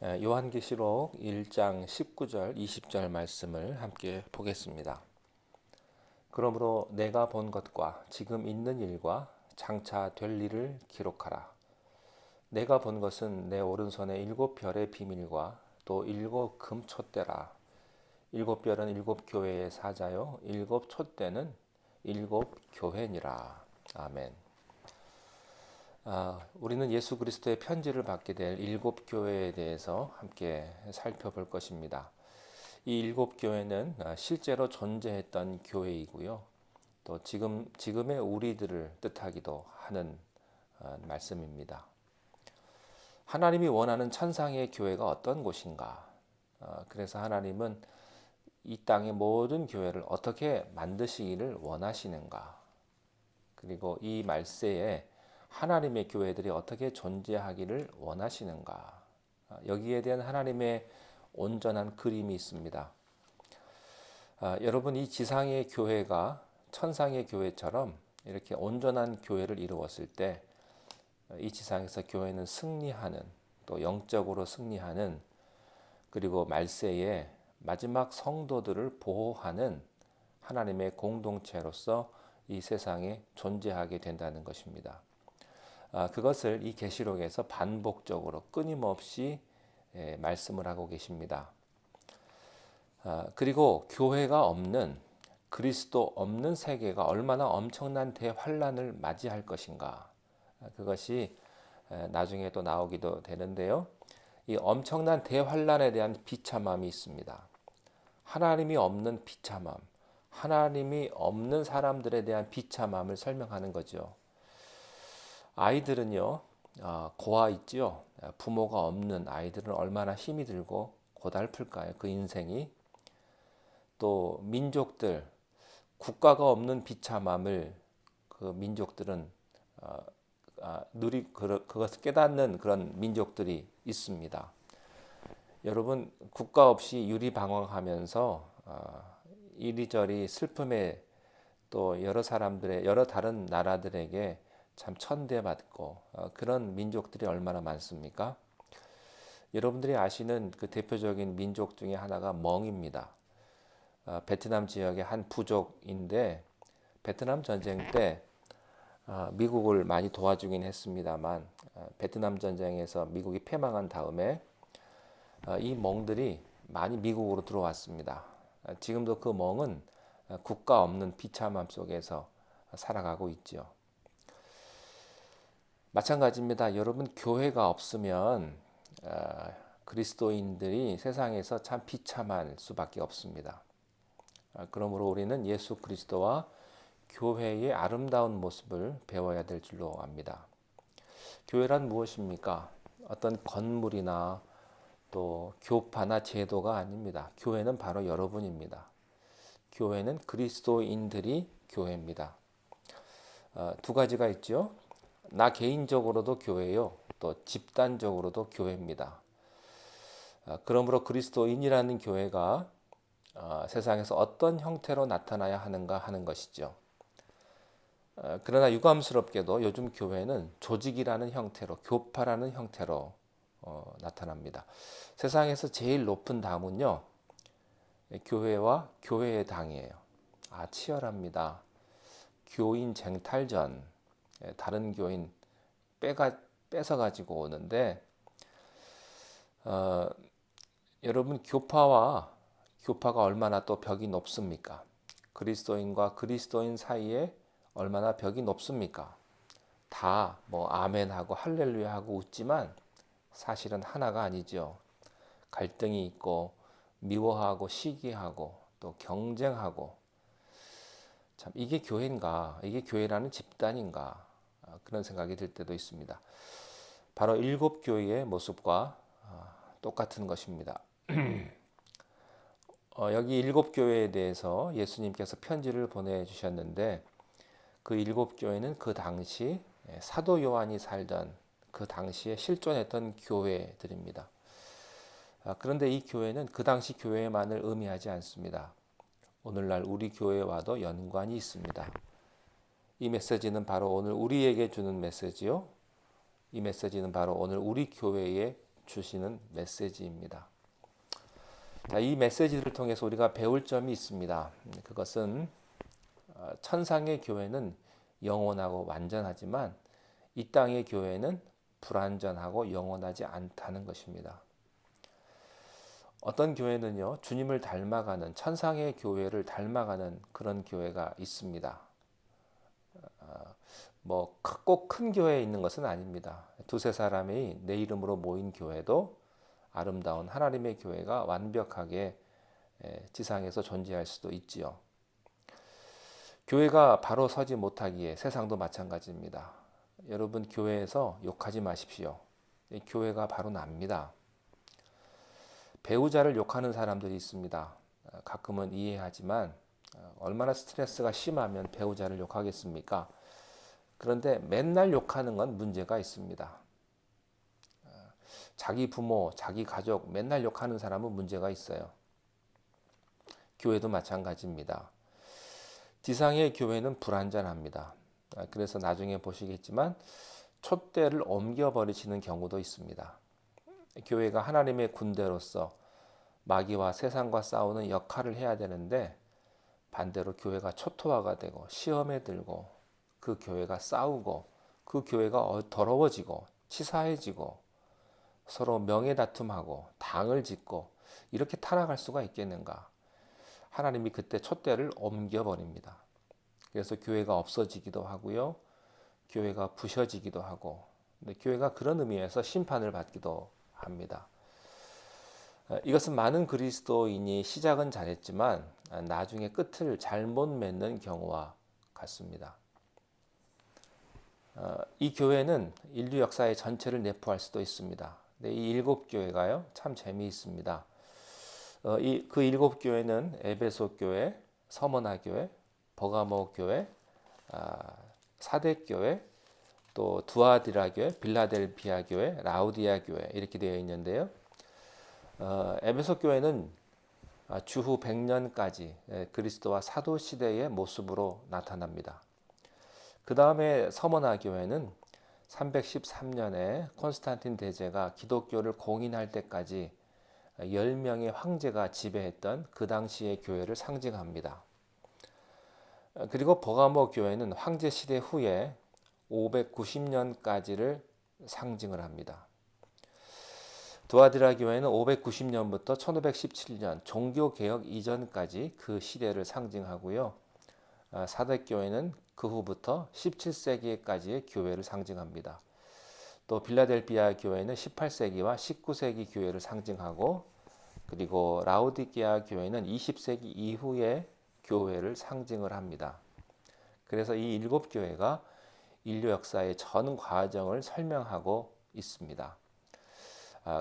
요한계시록 1장 19절 20절 말씀을 함께 보겠습니다. 그러므로 내가 본 것과 지금 있는 일과 장차 될 일을 기록하라. 내가 본 것은 내 오른손에 7별의 비밀과 또 7금촛대라. 7별은 7교회의 사자요 7촛대는 7교회니라. 아멘. 우리는 예수 그리스도의 편지를 받게 될 7교회에 대해서 함께 살펴볼 것입니다. 이 7교회는 실제로 존재했던 교회이고요. 또 지금의 우리들을 뜻하기도 하는 말씀입니다. 하나님이 원하는 천상의 교회가 어떤 곳인가? 그래서 하나님은 이 땅의 모든 교회를 어떻게 만드시기를 원하시는가? 그리고 이 말세에 하나님의 교회들이 어떻게 존재하기를 원하시는가? 여기에 대한 하나님의 온전한 그림이 있습니다. 여러분, 이 지상의 교회가 천상의 교회처럼 이렇게 온전한 교회를 이루었을 때 이 지상에서 교회는 승리하는, 또 영적으로 승리하는, 그리고 말세에 마지막 성도들을 보호하는 하나님의 공동체로서 이 세상에 존재하게 된다는 것입니다. 그것을 이 계시록에서 반복적으로 끊임없이 말씀을 하고 계십니다. 그리고 교회가 없는, 그리스도 없는 세계가 얼마나 엄청난 대환란을 맞이할 것인가, 그것이 나중에 또 나오기도 되는데요. 이 엄청난 대환란에 대한 비참함이 있습니다. 하나님이 없는 비참함, 하나님이 없는 사람들에 대한 비참함을 설명하는 거죠. 아이들은요, 고아 있죠. 부모가 없는 아이들은 얼마나 힘이 들고 고달플까요? 그 인생이. 또 민족들, 국가가 없는 비참함을 그 민족들은 그것을 깨닫는 그런 민족들이 있습니다. 여러분, 국가 없이 유리방황하면서 이리저리 슬픔에, 또 여러 사람들의, 여러 다른 나라들에게 참 천대받고 그런 민족들이 얼마나 많습니까? 여러분들이 아시는 그 대표적인 민족 중에 하나가 멍입니다. 베트남 지역의 한 부족인데, 베트남 전쟁 때 미국을 많이 도와주긴 했습니다만, 베트남 전쟁에서 미국이 패망한 다음에 이 멍들이 많이 미국으로 들어왔습니다. 지금도 그 멍은 국가 없는 비참함 속에서 살아가고 있죠. 마찬가지입니다. 여러분, 교회가 없으면 그리스도인들이 세상에서 참 비참할 수밖에 없습니다. 그러므로 우리는 예수 그리스도와 교회의 아름다운 모습을 배워야 될 줄로 압니다. 교회란 무엇입니까? 어떤 건물이나 또 교파나 제도가 아닙니다. 교회는 바로 여러분입니다. 교회는 그리스도인들이 교회입니다. 두 가지가 있죠. 나 개인적으로도 교회요, 또 집단적으로도 교회입니다. 그러므로 그리스도인이라는 교회가 세상에서 어떤 형태로 나타나야 하는가 하는 것이죠. 그러나 유감스럽게도 요즘 교회는 조직이라는 형태로, 교파라는 형태로 나타납니다. 세상에서 제일 높은 당은요, 교회와 교회의 당이에요. 치열합니다. 교인 쟁탈전, 다른 교인 뺏어 가지고 오는데, 여러분, 교파가 얼마나 또 벽이 높습니까? 그리스도인과 그리스도인 사이에 얼마나 벽이 높습니까? 다 뭐 아멘하고 할렐루야 하고 웃지만 사실은 하나가 아니죠. 갈등이 있고, 미워하고 시기하고, 또 경쟁하고, 참 이게 교회인가? 이게 교회라는 집단인가? 그런 생각이 들 때도 있습니다. 바로 7교회의 모습과 똑같은 것입니다. 여기 7교회에 대해서 예수님께서 편지를 보내주셨는데, 그 7교회는 그 당시 사도 요한이 살던 그 당시에 실존했던 교회들입니다. 그런데 이 교회는 그 당시 교회만을 의미하지 않습니다. 오늘날 우리 교회와도 연관이 있습니다. 이 메시지는 바로 오늘 우리에게 주는 메시지요. 이 메시지는 바로 오늘 우리 교회에 주시는 메시지입니다. 이 메시지를 통해서 우리가 배울 점이 있습니다. 그것은 천상의 교회는 영원하고 완전하지만 이 땅의 교회는 불완전하고 영원하지 않다는 것입니다. 어떤 교회는요, 주님을 닮아가는 천상의 교회를 닮아가는 그런 교회가 있습니다. 뭐 꼭 큰 교회에 있는 것은 아닙니다. 두세 사람이 내 이름으로 모인 교회도 아름다운 하나님의 교회가 완벽하게 지상에서 존재할 수도 있지요. 교회가 바로 서지 못하기에 세상도 마찬가지입니다. 여러분 교회에서 욕하지 마십시오. 교회가 바로 납니다. 배우자를 욕하는 사람들이 있습니다. 가끔은 이해하지만 얼마나 스트레스가 심하면 배우자를 욕하겠습니까? 그런데 맨날 욕하는 건 문제가 있습니다. 자기 부모, 자기 가족 맨날 욕하는 사람은 문제가 있어요. 교회도 마찬가지입니다. 지상의 교회는 불완전합니다. 그래서 나중에 보시겠지만 촛대를 옮겨버리시는 경우도 있습니다. 교회가 하나님의 군대로서 마귀와 세상과 싸우는 역할을 해야 되는데 반대로 교회가 초토화가 되고 시험에 들고 그 교회가 싸우고 그 교회가 더러워지고 치사해지고 서로 명예다툼하고 당을 짓고 이렇게 타락할 수가 있겠는가? 하나님이 그때 촛대를 옮겨버립니다. 그래서 교회가 없어지기도 하고요. 교회가 부셔지기도 하고 교회가 그런 의미에서 심판을 받기도 합니다. 이것은 많은 그리스도인이 시작은 잘했지만 나중에 끝을 잘못 맺는 경우와 같습니다. 이 교회는 인류 역사의 전체를 내포할 수도 있습니다. 이 일곱 교회가요 참 재미있습니다. 그 일곱 교회는 에베소 교회, 서머나 교회, 버가모 교회, 사대 교회, 또 두아디라 교회, 빌라델피아 교회, 라우디아 교회 이렇게 되어 있는데요. 에베소 교회는 주후 100년까지 그리스도와 사도 시대의 모습으로 나타납니다. 그 다음에 서머나 교회는 313년에 콘스탄틴 대제가 기독교를 공인할 때까지 10명의 황제가 지배했던 그 당시의 교회를 상징합니다. 그리고 버가모 교회는 황제 시대 후에 590년까지를 상징을 합니다. 두아디라 교회는 590년부터 1517년 종교개혁 이전까지 그 시대를 상징하고요. 사대 교회는 그 후부터 17세기까지의 교회를 상징합니다. 또 빌라델피아 교회는 18세기와 19세기 교회를 상징하고 그리고 라우디게아 교회는 20세기 이후의 교회를 상징을 합니다. 그래서 이 일곱 교회가 인류 역사의 전 과정을 설명하고 있습니다.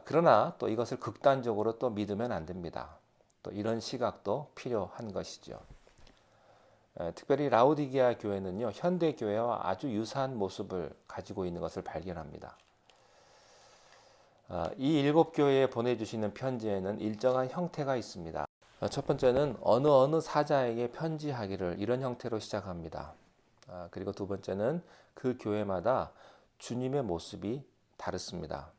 그러나 또 이것을 극단적으로 또 믿으면 안 됩니다. 또 이런 시각도 필요한 것이죠. 특별히 라우디게아 교회는요, 현대 교회와 아주 유사한 모습을 가지고 있는 것을 발견합니다. 이 일곱 교회에 보내주시는 편지에는 일정한 형태가 있습니다. 첫 번째는 어느 사자에게 편지하기를 이런 형태로 시작합니다. 그리고 두 번째는 그 교회마다 주님의 모습이 다릅니다.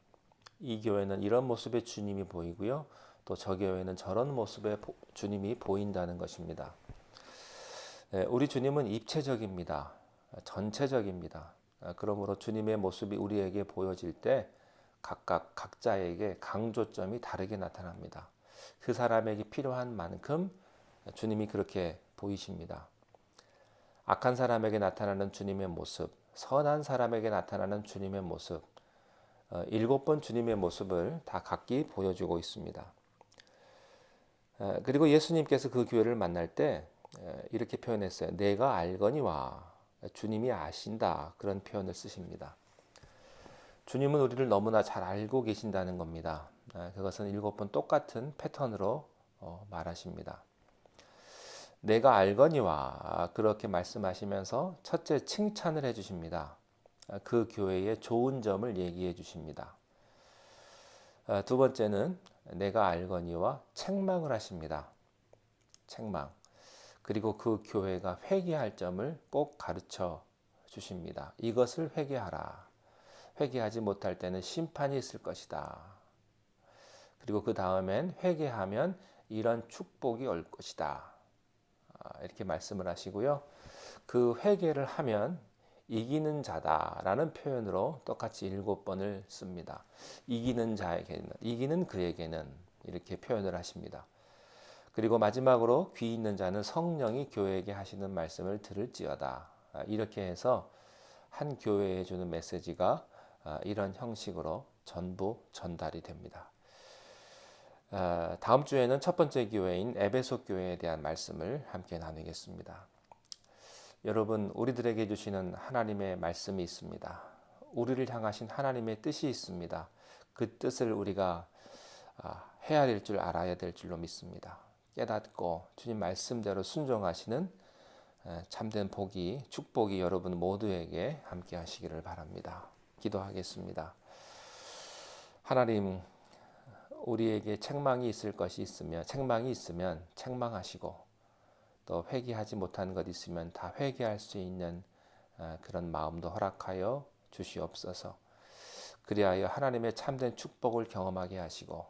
이 교회는 이런 모습의 주님이 보이고요. 또 저 교회는 저런 모습의 주님이 보인다는 것입니다. 우리 주님은 입체적입니다. 전체적입니다. 그러므로 주님의 모습이 우리에게 보여질 때 각각 각자에게 강조점이 다르게 나타납니다. 그 사람에게 필요한 만큼 주님이 그렇게 보이십니다. 악한 사람에게 나타나는 주님의 모습, 선한 사람에게 나타나는 주님의 모습, 7번 주님의 모습을 다 각기 보여주고 있습니다. 그리고 예수님께서 그 교회를 만날 때 이렇게 표현했어요. 내가 알거니와 주님이 아신다 그런 표현을 쓰십니다. 주님은 우리를 너무나 잘 알고 계신다는 겁니다. 그것은 7번 똑같은 패턴으로 말하십니다. 내가 알거니와 그렇게 말씀하시면서 첫째 칭찬을 해주십니다. 그 교회의 좋은 점을 얘기해 주십니다. 두 번째는 내가 알거니와 책망을 하십니다. 책망. 그리고 그 교회가 회개할 점을 꼭 가르쳐 주십니다. 이것을 회개하라. 회개하지 못할 때는 심판이 있을 것이다. 그리고 그 다음엔 회개하면 이런 축복이 올 것이다. 이렇게 말씀을 하시고요. 그 회개를 하면 이기는 자다라는 표현으로 똑같이 7번을 씁니다. 이기는 자에게는, 이기는 그에게는 이렇게 표현을 하십니다. 그리고 마지막으로 귀 있는 자는 성령이 교회에게 하시는 말씀을 들을지어다. 이렇게 해서 한 교회에 주는 메시지가 이런 형식으로 전부 전달이 됩니다. 다음 주에는 첫 번째 교회인 에베소 교회에 대한 말씀을 함께 나누겠습니다. 여러분, 우리들에게 주시는 하나님의 말씀이 있습니다. 우리를 향하신 하나님의 뜻이 있습니다. 그 뜻을 우리가 헤아릴 줄 알아야 될 줄로 믿습니다. 깨닫고 주님 말씀대로 순종하시는 참된 복이, 축복이 여러분 모두에게 함께 하시기를 바랍니다. 기도하겠습니다. 하나님, 우리에게 책망이 있으면 책망하시고, 또 회개하지 못한 것 있으면 다 회개할 수 있는 그런 마음도 허락하여 주시옵소서. 그리하여 하나님의 참된 축복을 경험하게 하시고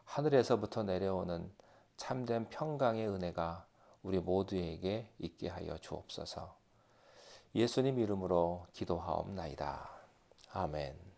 하늘에서부터 내려오는 참된 평강의 은혜가 우리 모두에게 있게 하여 주옵소서. 예수님 이름으로 기도하옵나이다. 아멘.